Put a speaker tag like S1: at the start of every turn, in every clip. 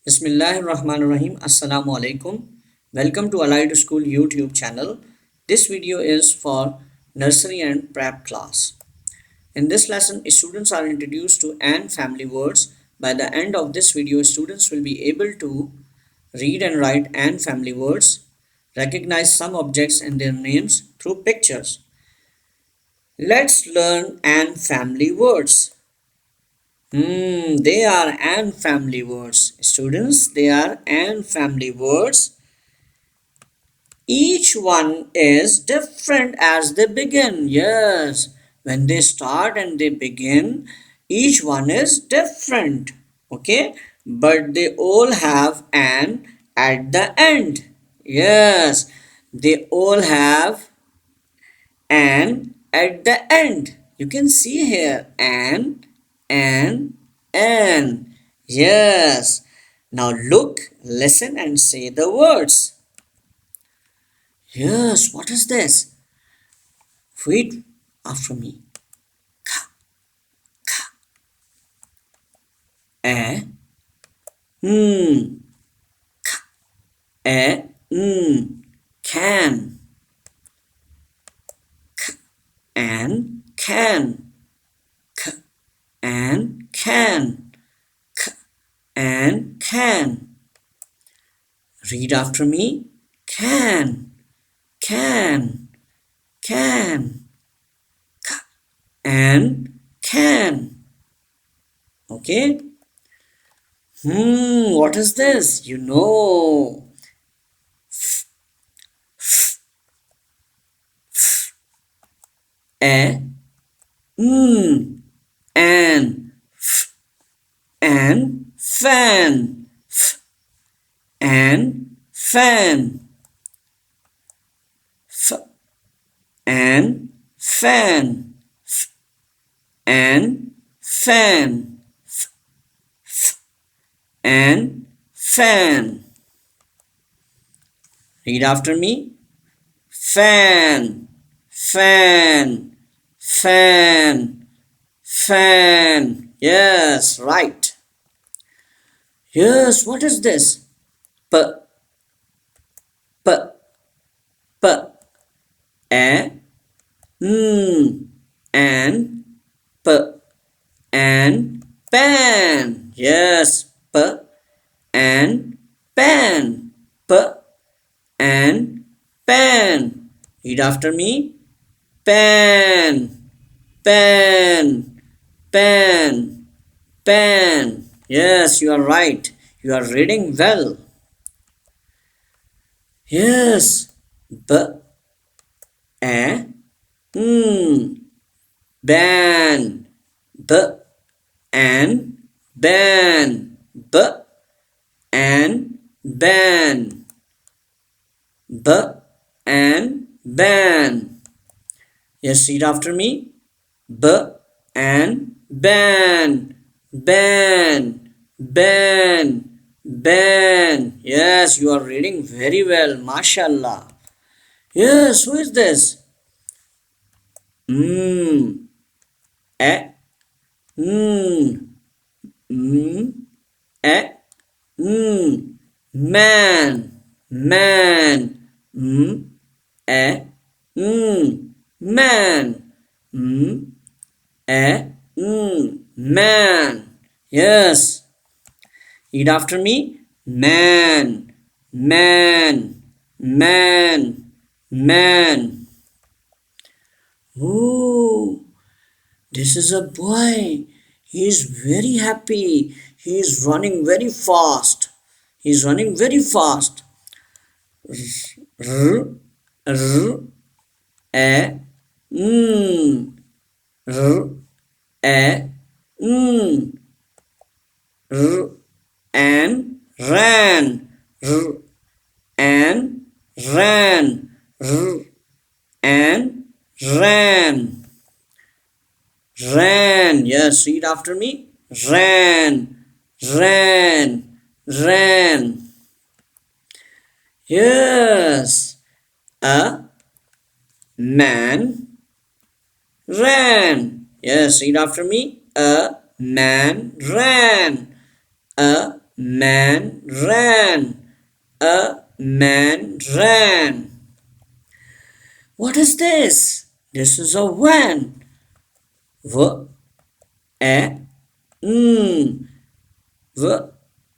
S1: Bismillahirrahmanirrahim. Assalamu alaikum. Welcome to Allied School YouTube channel. This video is for nursery and prep class. In this lesson, students are introduced to and family words. By the end of this video, students will be able to read and write and family words, recognize some objects and their names through pictures. Let's learn and family words. They are and family words. Students, they are and family words. Each one is different as they begin. Yes, when they start and they begin, each one is different. Okay, but they all have an at the end. Yes, they all have an at the end. You can see here and yes. Now look, listen and say the words. Yes, what is this? Read after me. A mm a can and can and can and can. Read after me. Can can and can. Okay. What is this? You know. A mm and and fan and fan f and fan and fan and fan. Read after me. Fan fan fan fan. Yes, right. Yes, what is this? P p p a and p and pan. Yes, p and pan. P and pan. Read after me. Pan pan pan pan. Yes, you are right. You are reading well. Yes. B a ban. B and ban. B and ban. B and ban. Yes, read after me. B and ban. Ban. Ban. Ban. Yes, you are reading very well. MashaAllah. Yes, who is this? Mm. A. Mm. Mm. A. Mm. Man. Man. Mm. A. Man. A. Man. Yes. Read after me. Man. Man. Man. Man. Oh, this is a boy. He is very happy. He is running very fast. He is running very fast. R, r, a, r, a, r, and ran. R, and ran. R, and ran. Ran. Yes, read after me. Ran. Ran. Ran. Yes. A man ran. Yes, read after me. A man ran. A man ran. A man ran. What is this? This is a van. V a n v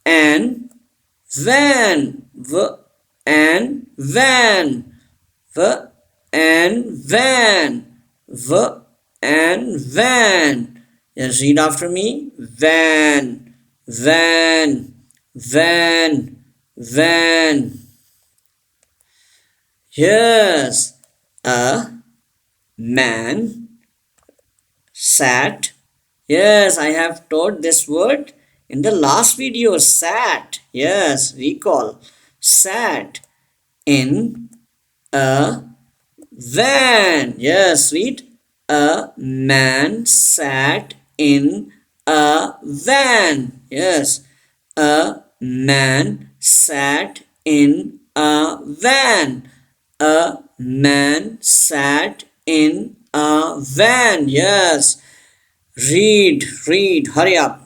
S1: an van. V an van. V and van. V and van. Yes, read after me. Van, van, van, van. Yes, a man sat. Yes, I have taught this word in the last video. Sat. Yes, recall. Sat in a van. Yes, read. A man sat in a van. Yes, a man sat in a van. A man sat in a van. Yes, read, hurry up.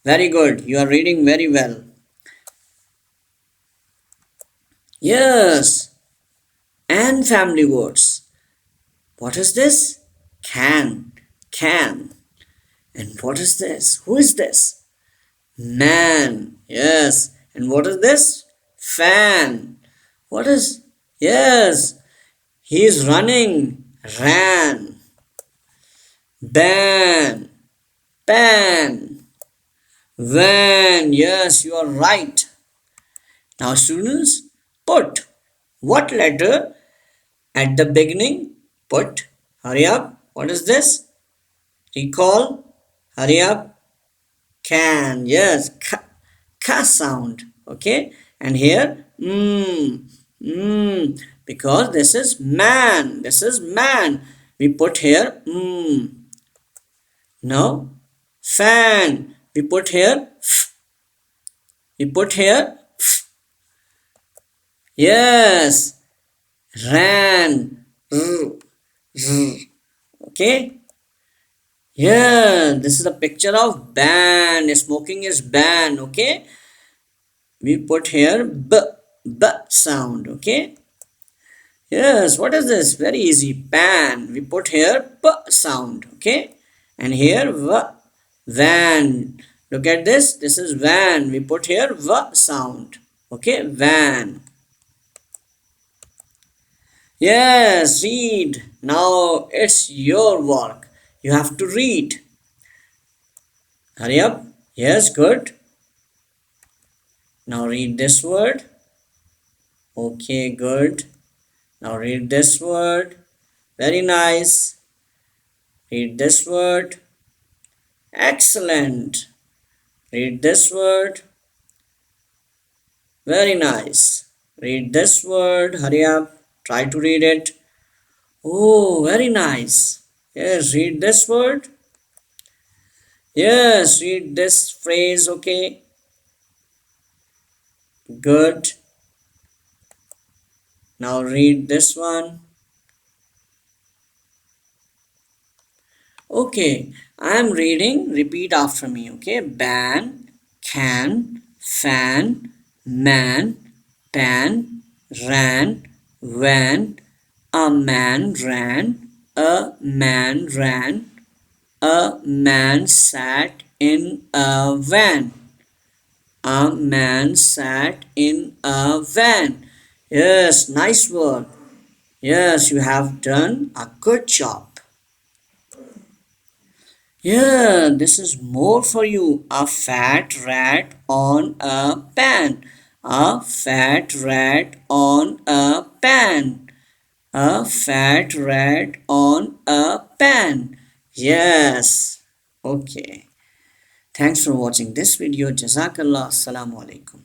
S1: Very good, you are reading very well. Yes, and family words. What is this? Can. And what is this? Who is this? Man. Yes. And what is this? Fan. What is? Yes. He is running. Ran. Ban. Pan. Van. Yes, you are right. Now, students, put. What letter at the beginning? Put. Hurry up. What is this? Recall. Hurry up. Can. Yes. Ka sound. Okay. And here. Because this is man. This is man. We put here. Now. Fan. We put here. We put here. Yes. Ran. Okay. Yeah, this is a picture of ban. Smoking is ban. Okay. We put here b sound. Okay. Yes. What is this? Very easy. Pan. We put here p sound. Okay. And here van. Look at this. This is van. We put here sound. Okay. Van. Yes, read. Now it's your work. You have to read. Hurry up. Yes, good. Now read this word. Okay, good. Now read this word. Very nice. Read this word. Excellent. Read this word. Very nice. Read this word. Hurry up. Try to read it. Oh, very nice. Yes, read this word. Yes, read this phrase. Okay. Good. Now read this one. Okay, I am reading. Repeat after me. Okay. Ban, can, fan, man, pan, ran, van, a man ran, a man ran, a man sat in a van. A man sat in a van. Yes, nice work. Yes, you have done a good job. Yeah, this is more for you. A fat rat on a pan. A fat rat on a pan. A fat rat on a pan. Yes. Okay. Thanks for watching this video. Jazakallah. Assalamu alaikum.